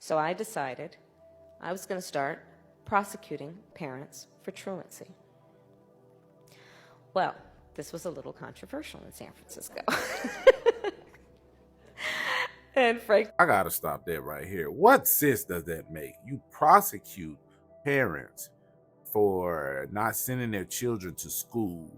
So I decided I was going to start prosecuting parents for truancy. Well, this was a little controversial in San Francisco. And Frank, I gotta stop that right here. What sense does that make? You prosecute parents for not sending their children to school,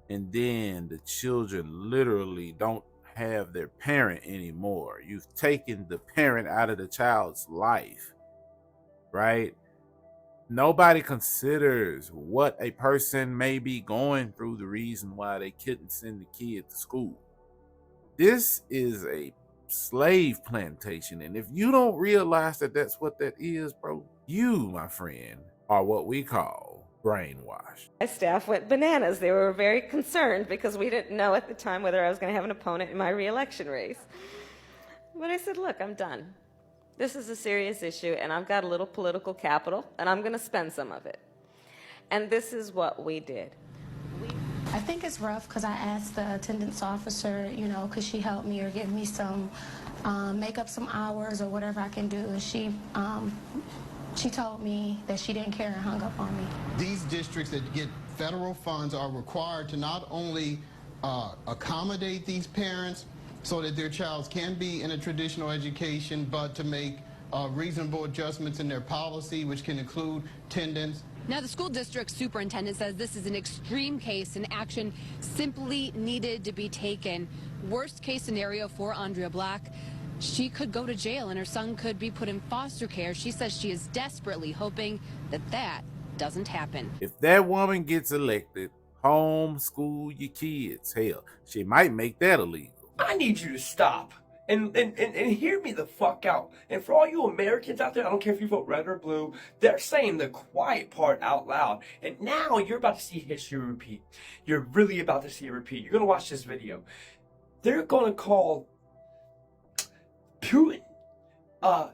and then the children literally don't have their parent anymore. You've taken the parent out of the child's life, right? Nobody considers what a person may be going through, the reason why they couldn't send the kid to school. This is a slave plantation, and if you don't realize that that's what that is, bro, you, my friend, are what we call brainwashed. my staff went bananas. They were very concerned because we didn't know at the time whether I was going to have an opponent in my re-election race. But I said, look, I'm done. This is a serious issue, and I've got a little political capital, and I'm going to spend some of it. And this is what we did. I think it's rough because I asked the attendance officer, you know, could she help me or give me some, make up some hours or whatever I can do. And she told me that she didn't care and hung up on me. These districts that get federal funds are required to not only accommodate these parents so that their child can be in a traditional education, but to make reasonable adjustments in their policy, which can include attendance. Now, the school district superintendent says this is an extreme case and action simply needed to be taken. Worst case scenario for Andrea Black, she could go to jail and her son could be put in foster care. She says she is desperately hoping that that doesn't happen. If that woman gets elected, homeschool your kids. Hell, she might make that illegal. I need you to stop and hear me the fuck out. And for all you Americans out there, I don't care if you vote red or blue, they're saying the quiet part out loud. And now you're about to see history repeat. You're really about to see it repeat. You're going to watch this video. They're going to call Putin.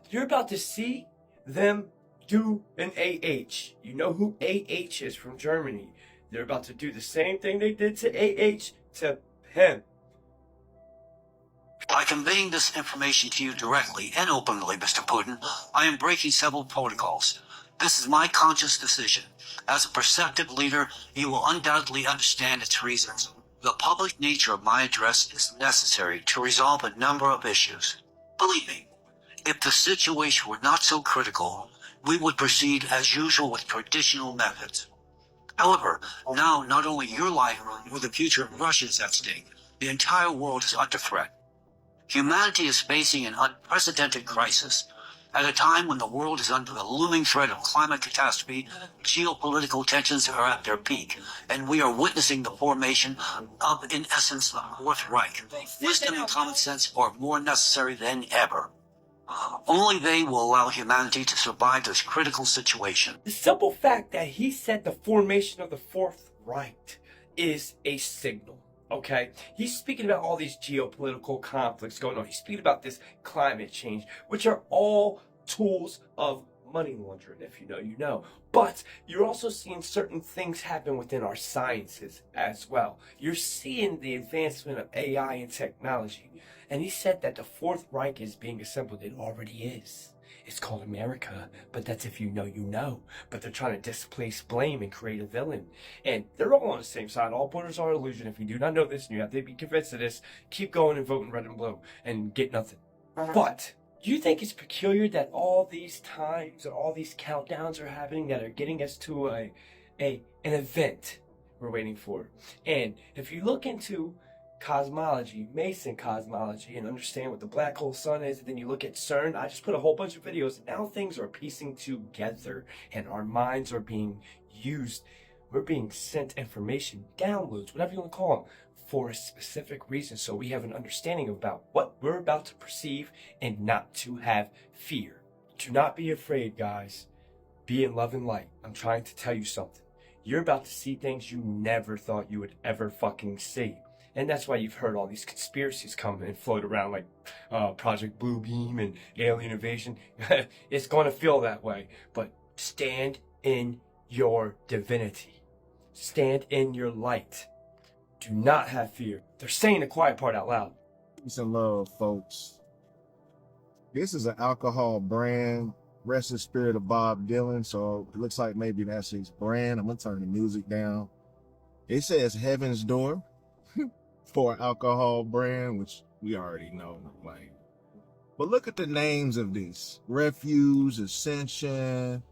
You're about to see them do an AH. You know who AH is from Germany. They're about to do the same thing they did to AH to him. By conveying this information to you directly and openly, Mr. Putin, I am breaking several protocols. This is my conscious decision. As a perceptive leader, you will undoubtedly understand its reasons. The public nature of my address is necessary to resolve a number of issues. Believe me, if the situation were not so critical, we would proceed as usual with traditional methods. However, now not only your life or the future of Russia is at stake, the entire world is under threat. Humanity is facing an unprecedented crisis. At a time when the world is under the looming threat of climate catastrophe, geopolitical tensions are at their peak, and we are witnessing the formation of, in essence, the Fourth Reich. Wisdom and common sense are more necessary than ever. Only they will allow humanity to survive this critical situation. The simple fact that he said the formation of the Fourth Reich is a signal. Okay, he's speaking about all these geopolitical conflicts going on. He's speaking about this climate change, which are all tools of money laundering. If you know, you know. But you're also seeing certain things happen within our sciences as well. You're seeing the advancement of AI and technology. And he said that the Fourth Reich is being assembled. It already is. It's called America, but that's if you know, you know. But they're trying to displace blame and create a villain. And they're all on the same side. All borders are illusion. If you do not know this and you have to be convinced of this, keep going and voting red and blue and get nothing. But do you think it's peculiar that all these times or all these countdowns are happening that are getting us to an event we're waiting for? And if you look into cosmology, Mason cosmology, and understand what the black hole sun is, and then you look at CERN, I just put a whole bunch of videos, and now things are piecing together, and our minds are being used. We're being sent information, downloads, whatever you want to call them, for a specific reason, so we have an understanding about what we're about to perceive and not to have fear. Do not be afraid, guys. Be in love and light. I'm trying to tell you something. You're about to see things you never thought you would ever fucking see. And that's why you've heard all these conspiracies come and float around like Project Blue Beam and alien invasion. It's going to feel that way. But stand in your divinity. Stand in your light. Do not have fear. They're saying the quiet part out loud. Peace and love, folks. This is an alcohol brand. Rest in spirit of Bob Dylan. So it looks like maybe that's his brand. I'm gonna turn the music down. It says Heaven's Door for an alcohol brand, which we already know. Like, but look at the names of these: Refuge, Ascension,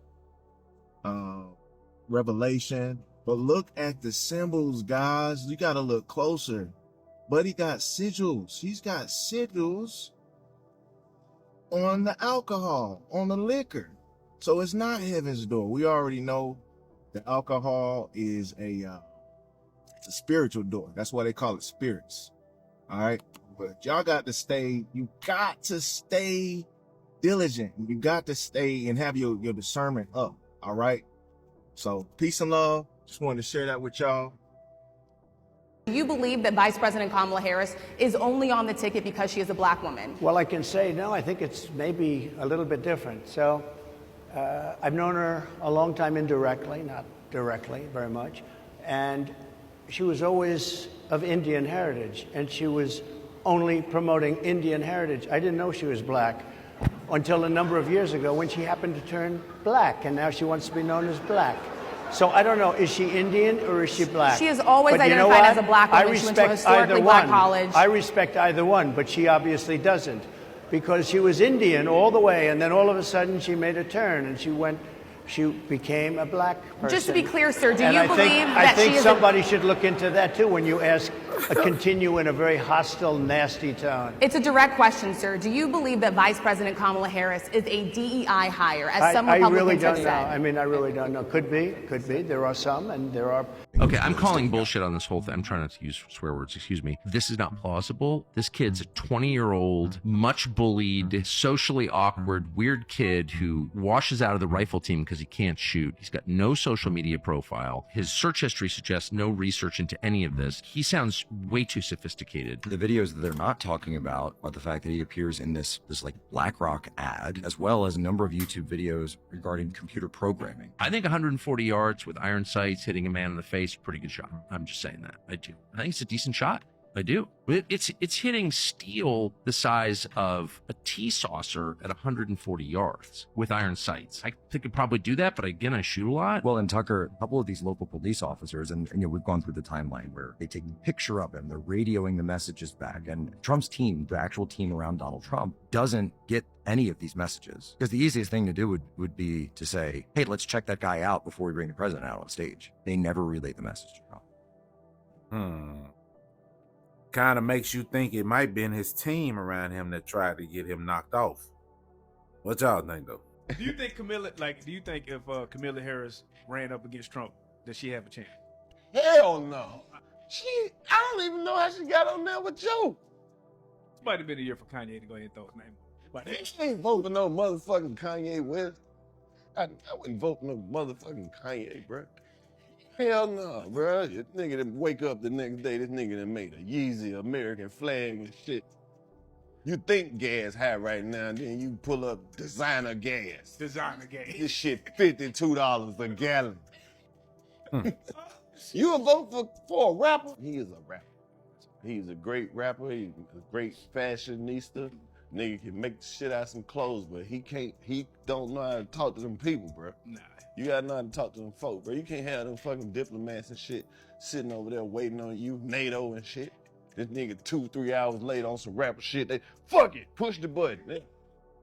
Revelation. But look at the symbols, guys. You gotta look closer. But he got sigils. He's got sigils on the alcohol, on the liquor. So it's not Heaven's Door. We already know the alcohol is it's a spiritual door. That's why they call it spirits. All right. But y'all got to stay diligent. You got to stay and have your discernment up. All right. So peace and love. Just wanted to share that with y'all. Do you believe that Vice President Kamala Harris is only on the ticket because she is a black woman? Well, I can say no, I think it's maybe a little bit different. So I've known her a long time indirectly, not directly very much. And she was always of Indian heritage, and she was only promoting Indian heritage. I didn't know she was black until a number of years ago when she happened to turn black, and now she wants to be known as black. So I don't know, is she Indian or is she black? She has always But you know identified what? as a black woman. She went to a historically black college. I respect either one, but she obviously doesn't, because she was Indian all the way, and then all of a sudden she made a turn and she became a black person. Just to be clear, sir, do And you I believe think, that I think she is somebody should look into that too when you ask continue in a very hostile, nasty tone. It's a direct question, sir. Do you believe that Vice President Kamala Harris is a DEI hire, as some I Republicans really have don't know. said? I mean, I really don't know. Could be. There are some, and there are. Okay, I'm calling bullshit on this whole thing. I'm trying not to use swear words, excuse me. This is not plausible. This kid's a 20-year-old, much bullied, socially awkward, weird kid who washes out of the rifle team because he can't shoot. He's got no social media profile. His search history suggests no research into any of this. He sounds way too sophisticated. The videos that they're not talking about are the fact that he appears in this like BlackRock ad, as well as a number of YouTube videos regarding computer programming. I think 140 yards with iron sights hitting a man in the face, pretty good shot. I'm just saying that. I do. I think it's a decent shot. I do. It's hitting steel the size of a tea saucer at 140 yards with iron sights. I think I'd probably do that, but again, I shoot a lot. Well, and Tucker, a couple of these local police officers, and you know, we've gone through the timeline where they take a picture of him, they're radioing the messages back, and Trump's team, the actual team around Donald Trump, doesn't get any of these messages. Because the easiest thing to do would be to say, hey, let's check that guy out before we bring the president out on stage. They never relay the message to Trump. Kind of makes you think it might been his team around him that tried to get him knocked off. What y'all think, though? Do you think if Kamala Harris ran up against Trump, does she have a chance? Hell no. I don't even know how she got on there with Joe. It might have been a year for Kanye to go ahead and throw his name. But She ain't voting for no motherfucking Kanye West. I wouldn't vote for no motherfucking Kanye, bro. Hell no, bro. This nigga that wake up the next day, this nigga that made a Yeezy American flag and shit. You think gas high right now, then you pull up designer gas. Designer gas. This shit $52 a gallon. You a vote for a rapper? He is a rapper. He's a great rapper. He's a great fashionista. Nigga can make shit out of some clothes, but he don't know how to talk to them people, bro. Nah. You gotta know how to talk to them folk, bro. You can't have them fucking diplomats and shit sitting over there waiting on you, NATO and shit. This nigga 2-3 hours late on some rapper shit. They fuck it, push the button. Man.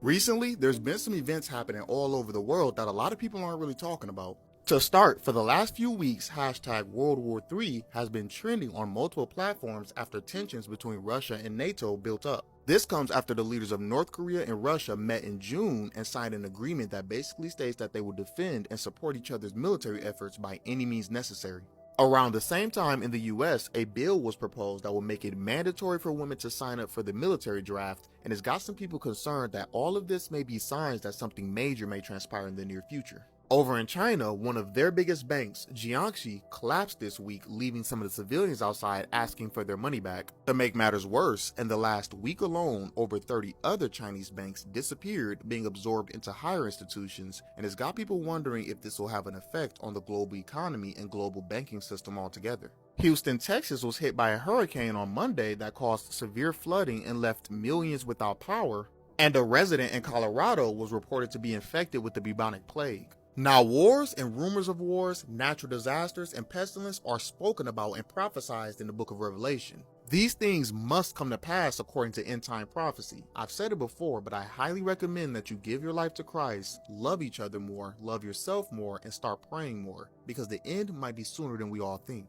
Recently, there's been some events happening all over the world that a lot of people aren't really talking about. To start, for the last few weeks, hashtag World War III has been trending on multiple platforms after tensions between Russia and NATO built up. This comes after the leaders of North Korea and Russia met in June and signed an agreement that basically states that they will defend and support each other's military efforts by any means necessary. Around the same time in the US, a bill was proposed that will make it mandatory for women to sign up for the military draft, and has got some people concerned that all of this may be signs that something major may transpire in the near future. Over in China, one of their biggest banks, Jiangxi, collapsed this week, leaving some of the civilians outside asking for their money back. To make matters worse, in the last week alone, over 30 other Chinese banks disappeared, being absorbed into higher institutions, and has got people wondering if this will have an effect on the global economy and global banking system altogether. Houston, Texas was hit by a hurricane on Monday that caused severe flooding and left millions without power. And a resident in Colorado was reported to be infected with the bubonic plague. Now, wars and rumors of wars, natural disasters, and pestilence are spoken about and prophesied in the book of Revelation. These things must come to pass according to end-time prophecy. I've said it before, but I highly recommend that you give your life to Christ, love each other more, love yourself more, and start praying more, because the end might be sooner than we all think.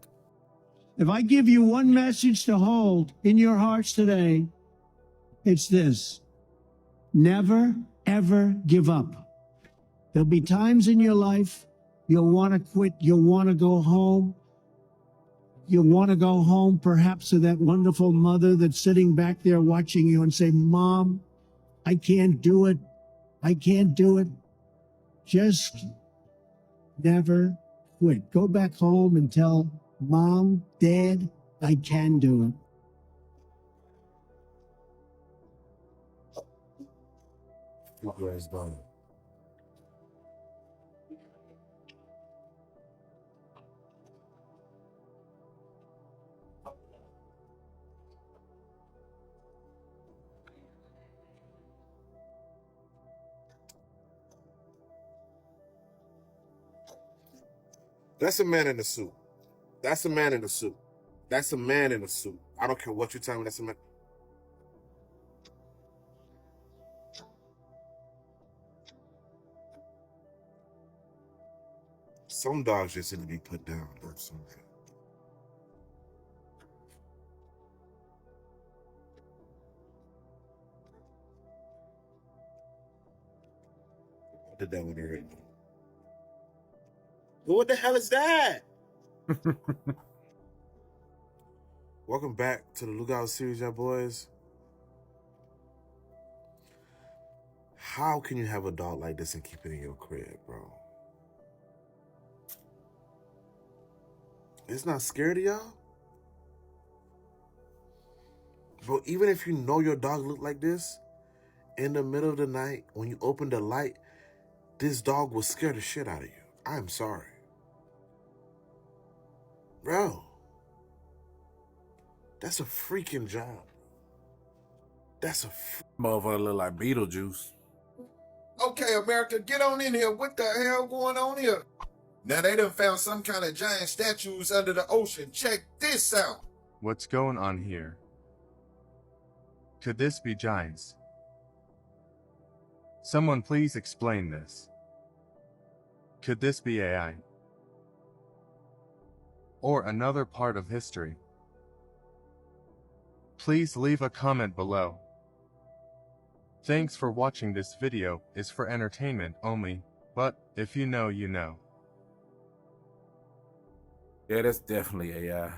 If I give you one message to hold in your hearts today, it's this: never, ever give up. There'll be times in your life you'll want to quit, you'll want to go home. You'll want to go home perhaps to that wonderful mother that's sitting back there watching you and say, Mom, I can't do it. I can't do it. Just never quit. Go back home and tell Mom, Dad, I can do it. That's a man in a suit. That's a man in a suit. That's a man in a suit. I don't care what you tell me. That's a man. Some dogs just need to be put down. That's something. I did that one already. What the hell is that? Welcome back to the Lookout series, y'all boys. How can you have a dog like this and keep it in your crib, bro? It's not scared of y'all? Bro, even if you know your dog look like this, in the middle of the night, when you open the light, this dog will scare the shit out of you. I'm sorry. Bro, that's a freaking job. That's a motherfucker look like Beetlejuice. Okay, America, get on in here. What the hell going on here? Now they done found some kind of giant statues under the ocean. Check this out. What's going on here? Could this be giants? Someone please explain this. Could this be AI? Or another part of history? Please leave a comment below. Thanks for watching. This video is for entertainment only, but if you know, you know. Yeah, that's definitely AI.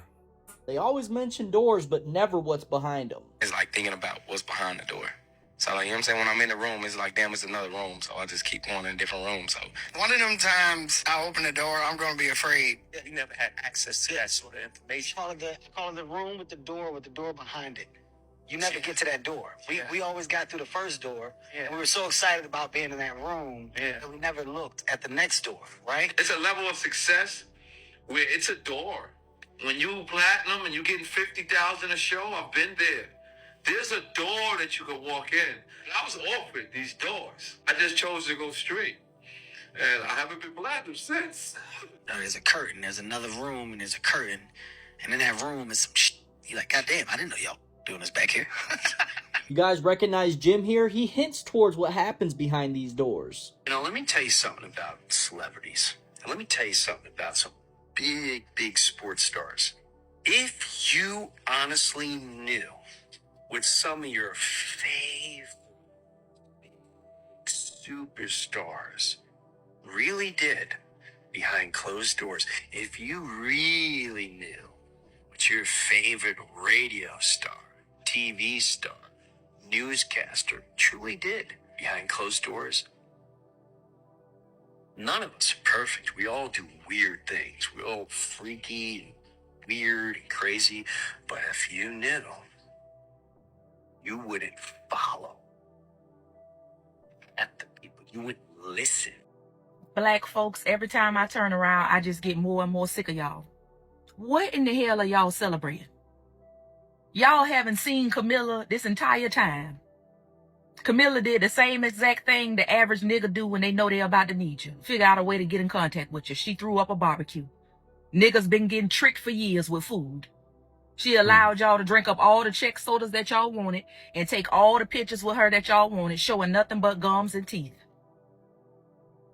They always mention doors, but never what's behind them. It's like thinking about what's behind the door. So, like, you know what I'm saying? When I'm in the room, it's like, damn, it's another room. So I just keep going in different rooms. So one of them times I open the door, I'm going to be afraid. Yeah, you never had access to that sort of information. I call it the room with the door behind it. You never get to that door. We always got through the first door, and we were so excited about being in that room that we never looked at the next door, right? It's a level of success where it's a door. When you platinum and you getting 50,000 a show, I've been there. There's a door that you can walk in. I was offered these doors. I just chose to go straight. And I haven't been platinum since. There's a curtain, there's another room, and there's a curtain. And in that room is some shit. You're like, God damn, I didn't know y'all doing this back here. You guys recognize Jim here? He hints towards what happens behind these doors. You know, let me tell you something about celebrities. And let me tell you something about some big sports stars. If you honestly knew what some of your favorite superstars really did behind closed doors, if you really knew what your favorite radio star, TV star, newscaster truly did behind closed doors, none of us are perfect. We all do weird things. We're all freaky and weird and crazy. But if you knew, you wouldn't follow at the people. You wouldn't listen. Black folks, every time I turn around, I just get more and more sick of y'all. What in the hell are y'all celebrating? Y'all haven't seen Camilla this entire time. Camilla did the same exact thing the average nigga do when they know they're about to need you. Figure out a way to get in contact with you. She threw up a barbecue. Niggas been getting tricked for years with food. She allowed y'all to drink up all the Czech sodas that y'all wanted and take all the pictures with her that y'all wanted, showing nothing but gums and teeth.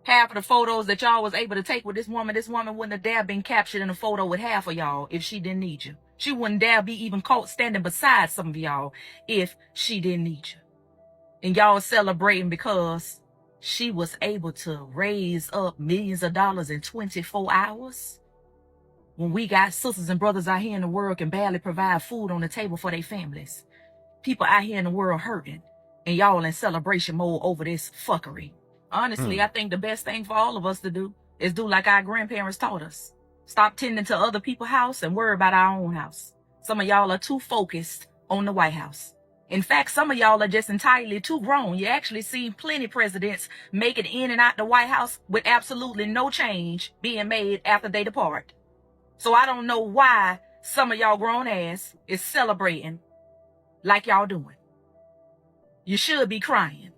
Half of the photos that y'all was able to take with this woman wouldn't have dare been captured in a photo with half of y'all if she didn't need you. She wouldn't dare be even caught standing beside some of y'all if she didn't need you. And y'all celebrating because she was able to raise up millions of dollars in 24 hours? When we got sisters and brothers out here in the world can barely provide food on the table for their families. People out here in the world hurting, and y'all in celebration mode over this fuckery. Honestly, I think the best thing for all of us to do is do like our grandparents taught us. Stop tending to other people's house and worry about our own house. Some of y'all are too focused on the White House. In fact, some of y'all are just entirely too grown. You actually see plenty presidents make it in and out the White House with absolutely no change being made after they depart. So I don't know why some of y'all grown ass is celebrating like y'all doing. You should be crying.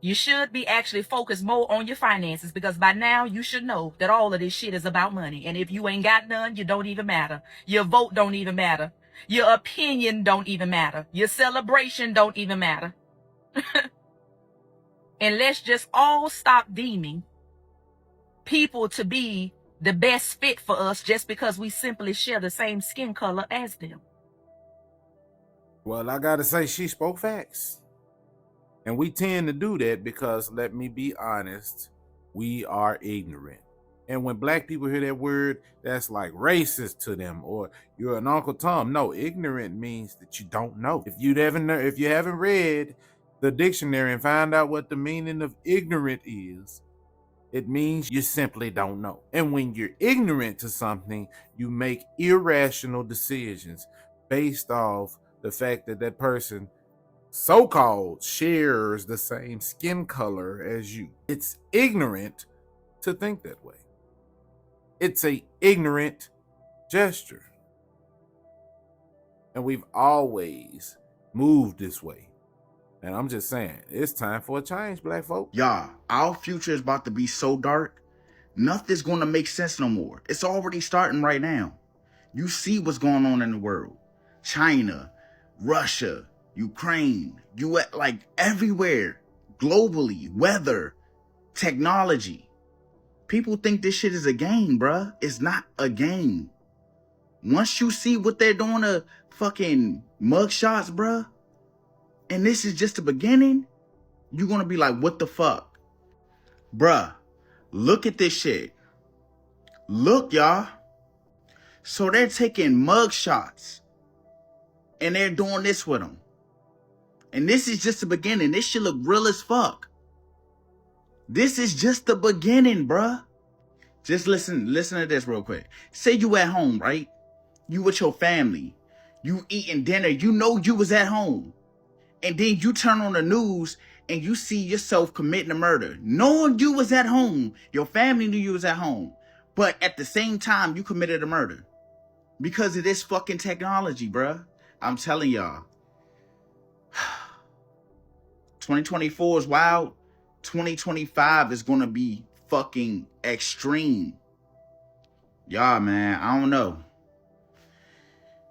You should be actually focused more on your finances, because by now you should know that all of this shit is about money. And if you ain't got none, you don't even matter. Your vote don't even matter. Your opinion don't even matter. Your celebration don't even matter. And let's just all stop deeming people to be the best fit for us just because we simply share the same skin color as them. Well, I gotta say, she spoke facts. And we tend to do that because, let me be honest, we are ignorant. And when black people hear that word, that's like racist to them, or you're an Uncle Tom. No, ignorant means that you don't know. If you haven't read the dictionary and find out what the meaning of ignorant is, it means you simply don't know. And when you're ignorant to something, you make irrational decisions based off the fact that that person so-called shares the same skin color as you. It's ignorant to think that way. It's a ignorant gesture. And we've always moved this way. And I'm just saying, it's time for a change, black folk. Y'all, our future is about to be so dark, nothing's going to make sense no more. It's already starting right now. You see what's going on in the world. China, Russia, Ukraine, like everywhere, globally, weather, technology. People think this shit is a game, bruh. It's not a game. Once you see what they're doing to fucking mugshots, bruh, and this is just the beginning, you're gonna be like, what the fuck? Bruh, look at this shit. Look, y'all. So they're taking mugshots and they're doing this with them. And this is just the beginning. This shit look real as fuck. This is just the beginning, bruh. Just listen to this real quick. Say you at home, right? You with your family. You eating dinner. You know you was at home. And then you turn on the news and you see yourself committing a murder. Knowing you was at home. Your family knew you was at home. But at the same time, you committed a murder. Because of this fucking technology, bruh. I'm telling y'all. 2024 is wild. 2025 is gonna be fucking extreme. Y'all, man, I don't know.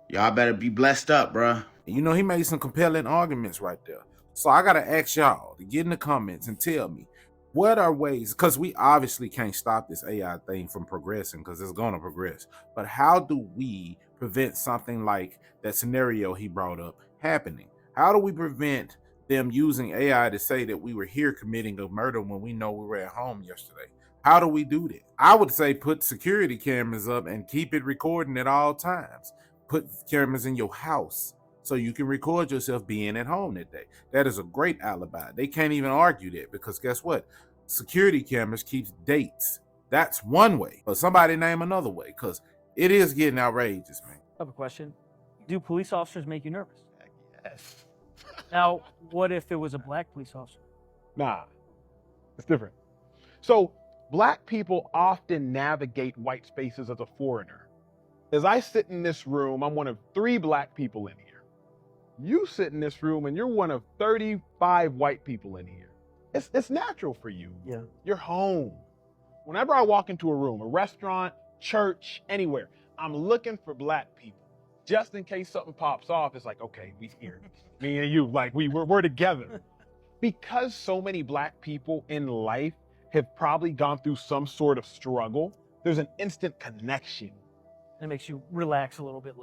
Y'all better be blessed up, bruh. You know, he made some compelling arguments right there. So I gotta ask y'all to get in the comments and tell me, what are ways, because we obviously can't stop this AI thing from progressing, because it's gonna progress. But how do we prevent something like that scenario he brought up happening? How do we prevent them using AI to say that we were here committing a murder when we know we were at home yesterday? How do we do that? I would say put security cameras up and keep it recording at all times. Put cameras in your house so you can record yourself being at home that day. That is a great alibi. They can't even argue that, because guess what? Security cameras keeps dates. That's one way. But somebody name another way, because it is getting outrageous, man. I have a question. Do police officers make you nervous? Yes. Now, what if it was a black police officer? Nah, it's different. So black people often navigate white spaces as a foreigner. As I sit in this room, I'm one of 3 black people in here. You sit in this room and you're one of 35 white people in here. It's natural for you. Yeah. You're home. Whenever I walk into a room, a restaurant, church, anywhere, I'm looking for black people. Just in case something pops off, it's like, okay, we here. Me and you, like we're together. Because so many black people in life have probably gone through some sort of struggle, there's an instant connection. And it makes you relax a little bit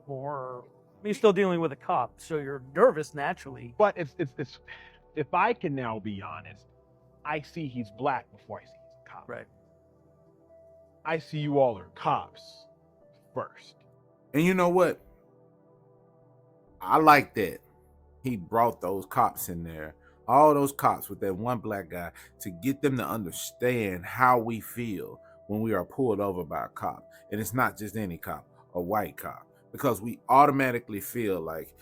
more. I mean, you're still dealing with a cop, so you're nervous naturally. But it's if I can now be honest, I see he's black before I see he's a cop. Right. I see you all are cops first. And you know what? I like that he brought those cops in there, all those cops with that one black guy, to get them to understand how we feel when we are pulled over by a cop. And it's not just any cop, a white cop, because we automatically feel like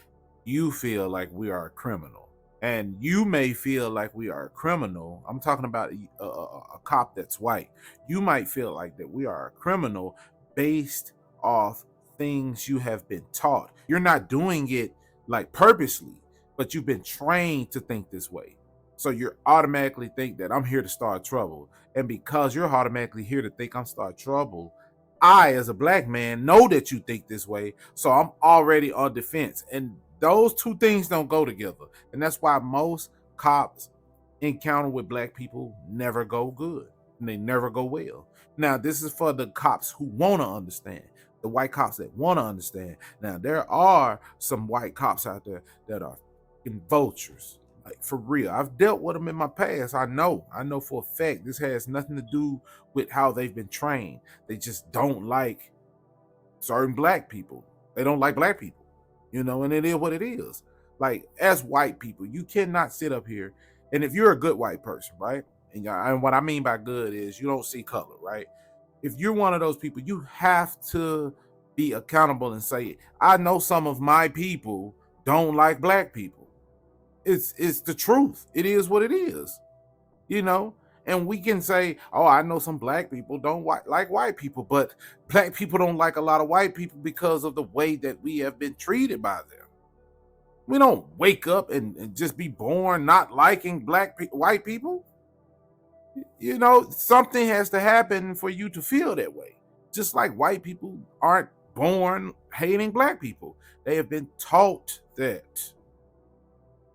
you feel like we are a criminal. And you may feel like we are a criminal. I'm talking about a cop that's white. You might feel like that we are a criminal based off things you have been taught. You're not doing it like purposely, but you've been trained to think this way. So you automatically think that I'm here to start trouble. And because you're automatically here to think I'm start trouble, I, as a black man, know that you think this way. So I'm already on defense. And those two things don't go together. And that's why most cops encounter with black people never go good. And they never go well. Now, this is for the cops who want to understand. The white cops that want to understand. Now, there are some white cops out there that are vultures. Like, for real. I've dealt with them in my past. I know for a fact this has nothing to do with how they've been trained. They just don't like certain black people. They don't like black people. You know, and it is what it is. Like, as white people, you cannot sit up here, and if you're a good white person, right? And what I mean by good is you don't see color, right? If you're one of those people, you have to be accountable and say, I know some of my people don't like black people. It's the truth. It is what it is, you know? And we can say, oh, I know some black people don't like white people, but black people don't like a lot of white people because of the way that we have been treated by them. We don't wake up and just be born not liking white people. You know, something has to happen for you to feel that way. Just like white people aren't born hating black people. They have been taught that.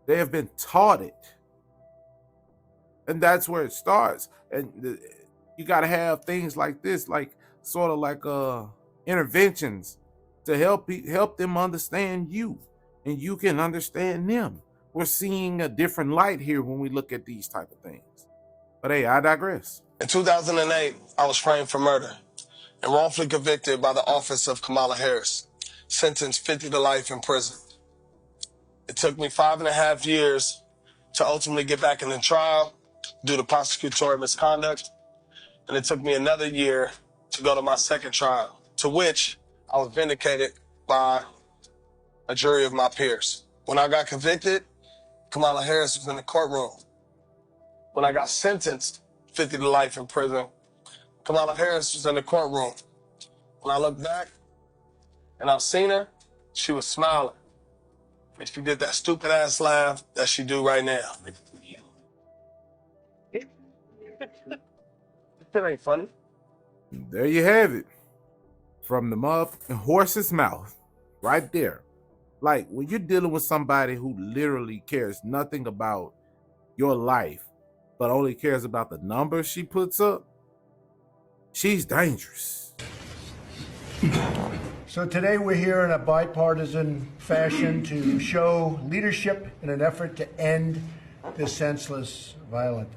They have been taught it. And that's where it starts. And you got to have things like this, like sort of like interventions to help them understand you, and you can understand them. We're seeing a different light here when we look at these type of things. But hey, I digress. In 2008, I was framed for murder and wrongfully convicted by the office of Kamala Harris, sentenced 50 to life in prison. It took me 5.5 years to ultimately get back in the trial due to prosecutorial misconduct, and it took me another year to go to my second trial, to which I was vindicated by a jury of my peers. When I got convicted, Kamala Harris was in the courtroom. When I got sentenced 50 to life in prison, Kamala Harris was in the courtroom. When I looked back and I seen her, she was smiling. And she did that stupid ass laugh that she do right now. It ain't funny. There you have it. From the motherfucking horse's mouth. Right there. Like, when you're dealing with somebody who literally cares nothing about your life, but only cares about the numbers she puts up, she's dangerous. So today we're here in a bipartisan fashion to show leadership in an effort to end this senseless violence.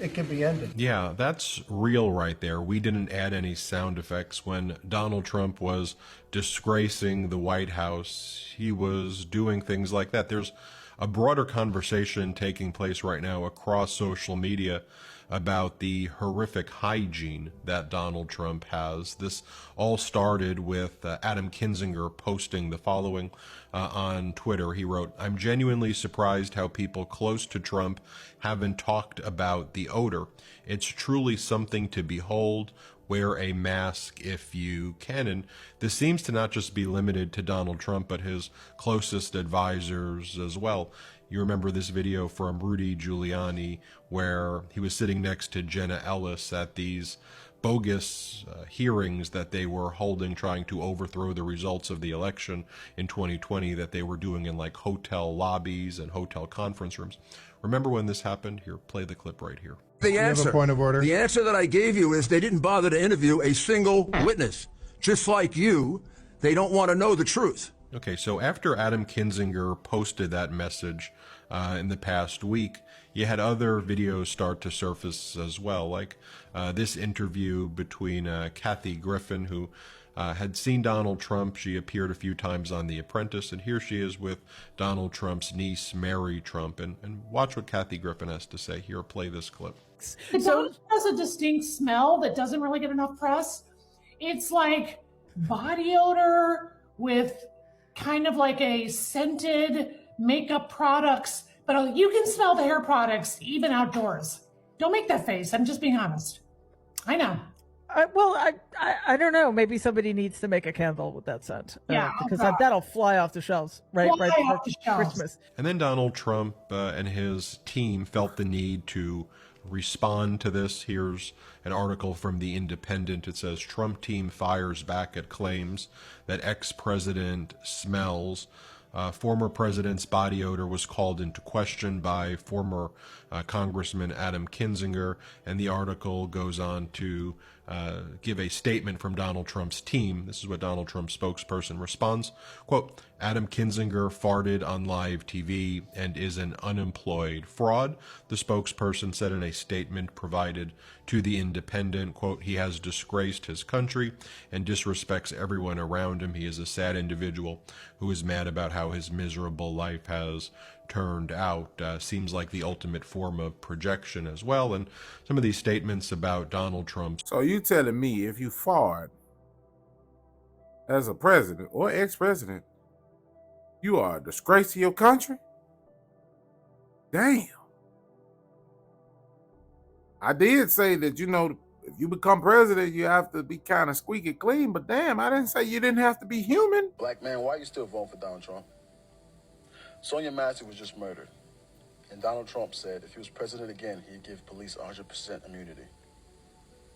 It can be ended. Yeah, that's real right there. We didn't add any sound effects when Donald Trump was disgracing the White House. He was doing things like that. There's a broader conversation taking place right now across social media about the horrific hygiene that Donald Trump has. This all started with Adam Kinzinger posting the following on Twitter. He wrote, "I'm genuinely surprised how people close to Trump haven't talked about the odor. It's truly something to behold. wear a mask if you can. And this seems to not just be limited to Donald Trump, but his closest advisors as well. You remember this video from Rudy Giuliani where he was sitting next to Jenna Ellis at these bogus hearings that they were holding, trying to overthrow the results of the election in 2020 that they were doing in like hotel lobbies and hotel conference rooms. Remember when this happened? Here, play the clip right here. The answer. Point of order. The answer that I gave you is they didn't bother to interview a single witness. Just like you, they don't want to know the truth. Okay, so after Adam Kinzinger posted that message in the past week, you had other videos start to surface as well, like this interview between Kathy Griffin, who had seen Donald Trump. She appeared a few times on The Apprentice, and here she is with Donald Trump's niece, Mary Trump. And watch what Kathy Griffin has to say. Here, play this clip. It has a distinct smell that doesn't really get enough press. It's like body odor with kind of like a scented makeup products, but you can smell the hair products even outdoors. Don't make that face. I'm just being honest. I know. I don't know. Maybe somebody needs to make a candle with that scent. Yeah, because that'll fly off the shelves right before Christmas. And then Donald Trump and his team felt the need to respond to this. Here's an article from The Independent. It says, Trump team fires back at claims that ex-president smells. Former president's body odor was called into question by former Congressman Adam Kinzinger, and the article goes on to give a statement from Donald Trump's team. This is what Donald Trump's spokesperson responds. Quote, Adam Kinzinger farted on live TV and is an unemployed fraud, the spokesperson said in a statement provided to The Independent. Quote, he has disgraced his country and disrespects everyone around him. He is a sad individual who is mad about how his miserable life has turned out. Seems like the ultimate form of projection as well. And some of these statements about Donald Trump. So you telling me if you fart as a president or ex-president, you are a disgrace to your country? Damn. I did say that, you know, if you become president, you have to be kind of squeaky clean, but damn, I didn't say you didn't have to be human. Black man, why are you still voting for Donald Trump? Sonia Massey was just murdered, and Donald Trump said if he was president again, he'd give police 100% immunity,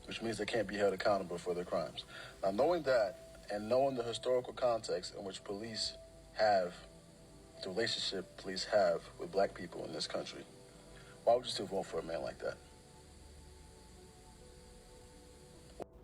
which means they can't be held accountable for their crimes. Now, knowing that and knowing the historical context in which police have, the relationship police have with black people in this country, why would you still vote for a man like that?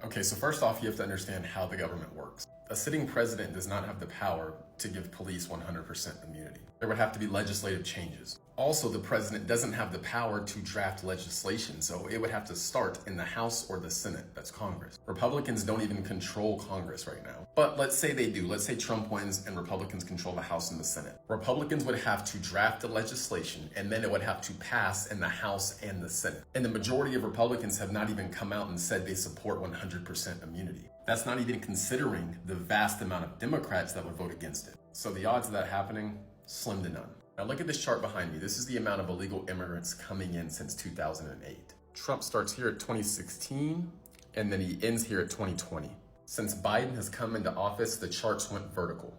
Okay, so first off, you have to understand how the government works. A sitting president does not have the power to give police 100% immunity. There would have to be legislative changes. Also, the president doesn't have the power to draft legislation, so it would have to start in the House or the Senate, that's Congress. Republicans don't even control Congress right now. But let's say they do. Let's say Trump wins and Republicans control the House and the Senate. Republicans would have to draft the legislation, and then it would have to pass in the House and the Senate. And the majority of Republicans have not even come out and said they support 100% immunity. That's not even considering the vast amount of Democrats that would vote against it. So the odds of that happening, slim to none. Now look at this chart behind me. This is the amount of illegal immigrants coming in since 2008. Trump starts here at 2016, and then he ends here at 2020. Since Biden has come into office, the charts went vertical.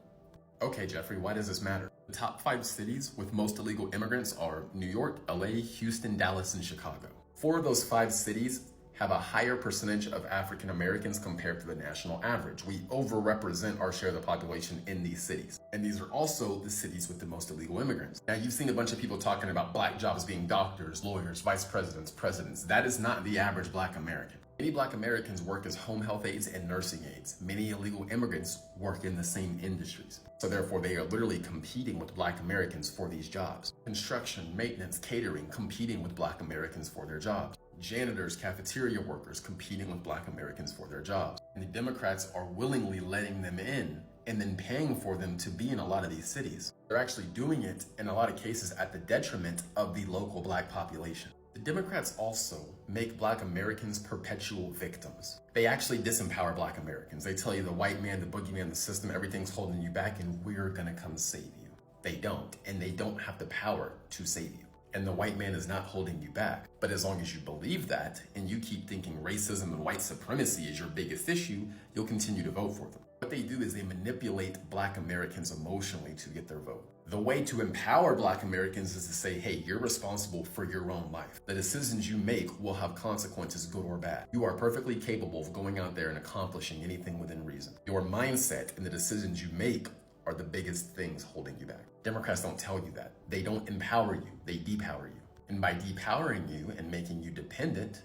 Okay, Jeffrey, why does this matter? The top 5 cities with most illegal immigrants are New York, LA, Houston, Dallas, and Chicago. 4 of those 5 cities have a higher percentage of African Americans compared to the national average. We overrepresent our share of the population in these cities. And these are also the cities with the most illegal immigrants. Now, you've seen a bunch of people talking about black jobs being doctors, lawyers, vice presidents, presidents. That is not the average black American. Many black Americans work as home health aides and nursing aides. Many illegal immigrants work in the same industries. So therefore, they are literally competing with black Americans for these jobs. Construction, maintenance, catering, competing with black Americans for their jobs. Janitors, cafeteria workers competing with black Americans for their jobs. And the Democrats are willingly letting them in and then paying for them to be in a lot of these cities. They're actually doing it in a lot of cases at the detriment of the local black population. The Democrats also make black Americans perpetual victims. They actually disempower black Americans. They tell you the white man, the boogeyman, the system, everything's holding you back and we're gonna come save you. They don't, and they don't have the power to save you. and the white man is not holding you back. But as long as you believe that, and you keep thinking racism and white supremacy is your biggest issue, you'll continue to vote for them. What they do is they manipulate Black Americans emotionally to get their vote. The way to empower Black Americans is to say, hey, you're responsible for your own life. The decisions you make will have consequences, good or bad. You are perfectly capable of going out there and accomplishing anything within reason. Your mindset and the decisions you make are the biggest things holding you back. Democrats don't tell you that. They don't empower you, they depower you. And by depowering you and making you dependent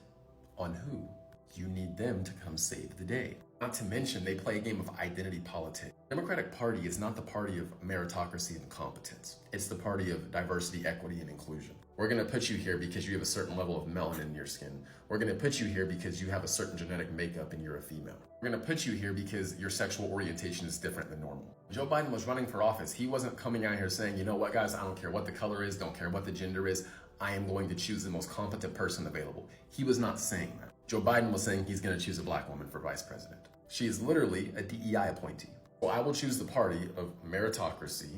on who? You need them to come save the day. Not to mention, they play a game of identity politics. The Democratic Party is not the party of meritocracy and competence. It's the party of diversity, equity, and inclusion. We're gonna put you here because you have a certain level of melanin in your skin. We're gonna put you here because you have a certain genetic makeup and you're a female. We're gonna put you here because your sexual orientation is different than normal. When Joe Biden was running for office, he wasn't coming out here saying, you know what guys, I don't care what the color is, don't care what the gender is, I am going to choose the most competent person available. He was not saying that. Joe Biden was saying he's gonna choose a Black woman for vice president. She is literally a DEI appointee. So I will choose the party of meritocracy,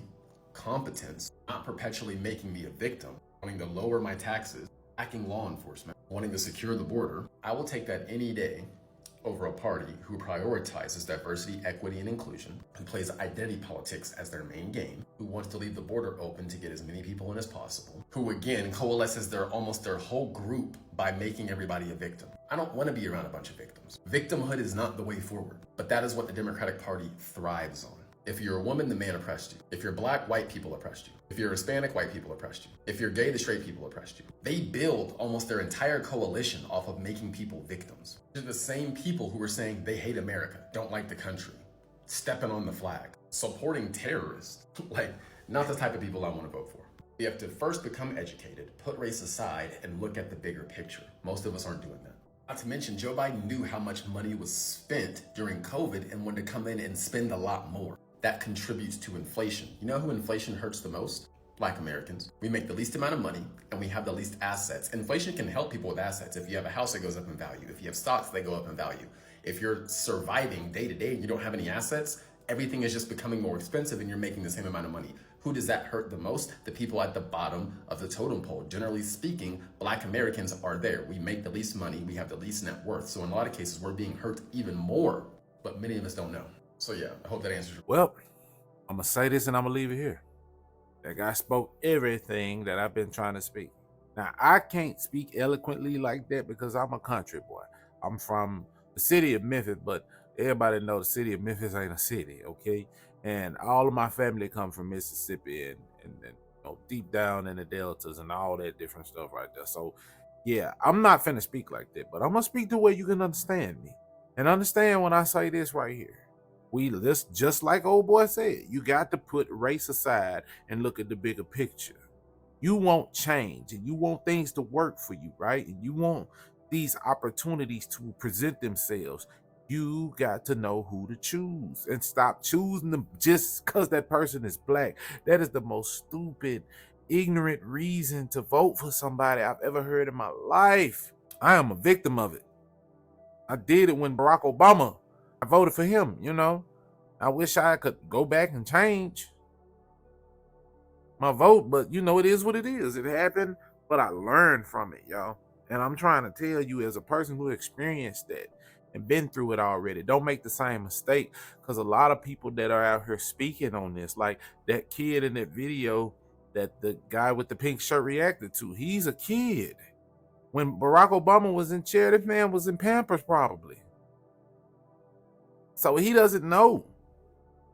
competence, not perpetually making me a victim, wanting to lower my taxes, hacking law enforcement, wanting to secure the border. I will take that any day over a party who prioritizes diversity, equity, and inclusion, who plays identity politics as their main game, who wants to leave the border open to get as many people in as possible, who again coalesces almost their whole group by making everybody a victim. I don't want to be around a bunch of victims. Victimhood is not the way forward, but that is what the Democratic Party thrives on. If you're a woman, the man oppressed you. If you're Black, white people oppressed you. If you're Hispanic, white people oppressed you. If you're gay, the straight people oppressed you. They build almost their entire coalition off of making people victims. They're the same people who are saying they hate America, don't like the country, stepping on the flag, supporting terrorists. Like, not the type of people I want to vote for. We have to first become educated, put race aside, and look at the bigger picture. Most of us aren't doing that. Not to mention, Joe Biden knew how much money was spent during COVID and wanted to come in and spend a lot more. That contributes to inflation. You know who inflation hurts the most? Black Americans. We make the least amount of money and we have the least assets. Inflation can help people with assets. If you have a house, it goes up in value. If you have stocks, they go up in value. If you're surviving day to day and you don't have any assets, everything is just becoming more expensive and you're making the same amount of money. Who does that hurt the most? The people at the bottom of the totem pole. Generally speaking, Black Americans are there. We make the least money, we have the least net worth. So in a lot of cases, we're being hurt even more, but many of us don't know. So yeah, I hope that answers your question. Well, I'm gonna say this and I'm gonna leave it here. That guy spoke everything that I've been trying to speak. Now, I can't speak eloquently like that because I'm a country boy. I'm from the city of Memphis, but everybody know the city of Memphis ain't a city, okay? And all of my family come from Mississippi and you know, deep down in the deltas and all that different stuff right there. So yeah, I'm not finna speak like that, but I'm gonna speak the way you can understand me. And understand when I say this right here. This, just like old boy said, you got to put race aside and look at the bigger picture. You want change and you want things to work for you, right? And you want these opportunities to present themselves. You got to know who to choose and stop choosing them just because that person is Black. That is the most stupid, ignorant reason to vote for somebody I've ever heard in my life. I am a victim of it. I did it when Barack Obama, I voted for him, you know. I wish I could go back and change my vote, but you know, it is what it is. It happened, but I learned from it, y'all. And I'm trying to tell you, as a person who experienced that and been through it already, don't make the same mistake, because a lot of people that are out here speaking on this, like that kid in that video that the guy with the pink shirt reacted to, he's a kid. When Barack Obama was in chair, that man was in Pampers probably. So he doesn't know.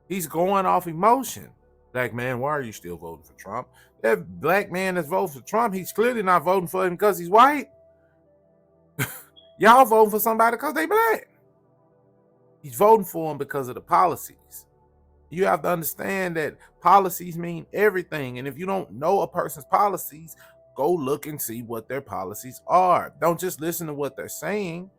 He's going off emotion. Black man, why are you still voting for Trump? That Black man that's voting for Trump, he's clearly not voting for him because he's white. Y'all voting for somebody because they Black. He's voting for him because of the policies. You have to understand that policies mean everything. And if you don't know a person's policies, go look and see what their policies are. Don't just listen to what they're saying.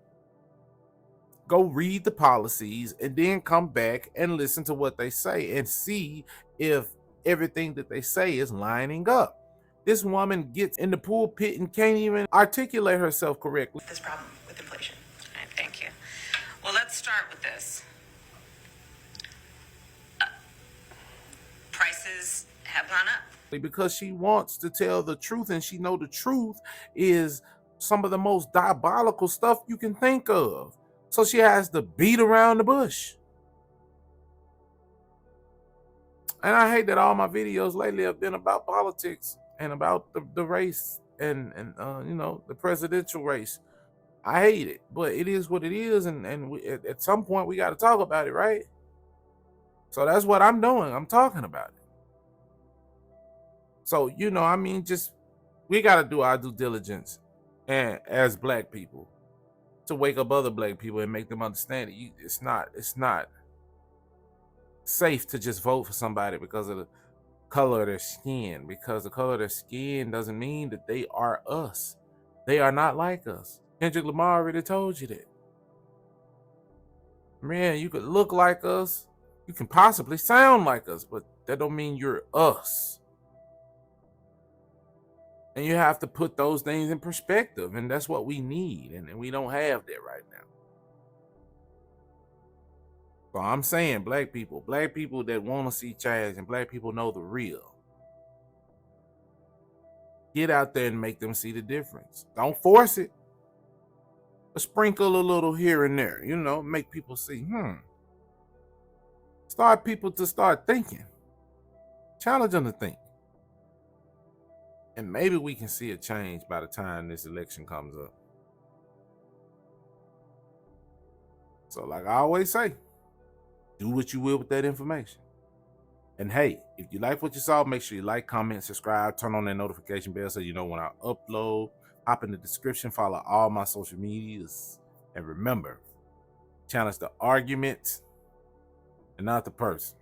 Go read the policies and then come back and listen to what they say and see if everything that they say is lining up. This woman gets in the pulpit and can't even articulate herself correctly. This problem with inflation. All right, thank you. Well, let's start with this. Prices prices have gone up. Because she wants to tell the truth, and she know the truth is some of the most diabolical stuff you can think of. So she has to beat around the bush. And I hate that all my videos lately have been about politics and about the race and you know, the presidential race. I hate it, but it is what it is, and at some point we got to talk about it, right? So that's what I'm doing. I'm talking about it. So, you know, I mean, just we got to do our due diligence, and as black people, to wake up other black people and make them understand it. It's not safe to just vote for somebody because of the color of their skin, because the color of their skin doesn't mean that they are us. They are not like us. Kendrick Lamar already told you that. Man, you could look like us, you can possibly sound like us, but that don't mean you're us. And you have to put those things in perspective, and that's what we need, and we don't have that right now. So I'm saying black people that want to see change, and black people know the real. Get out there and make them see the difference. Don't force it. But sprinkle a little here and there, you know, make people see, Start people to start thinking. Challenge them to think. And maybe we can see a change by the time this election comes up. So like I always say, do what you will with that information. And hey, if you like what you saw, make sure you like, comment, subscribe, turn on that notification bell so you know when I upload. Hop in the description, follow all my social medias. And remember, challenge the argument and not the person.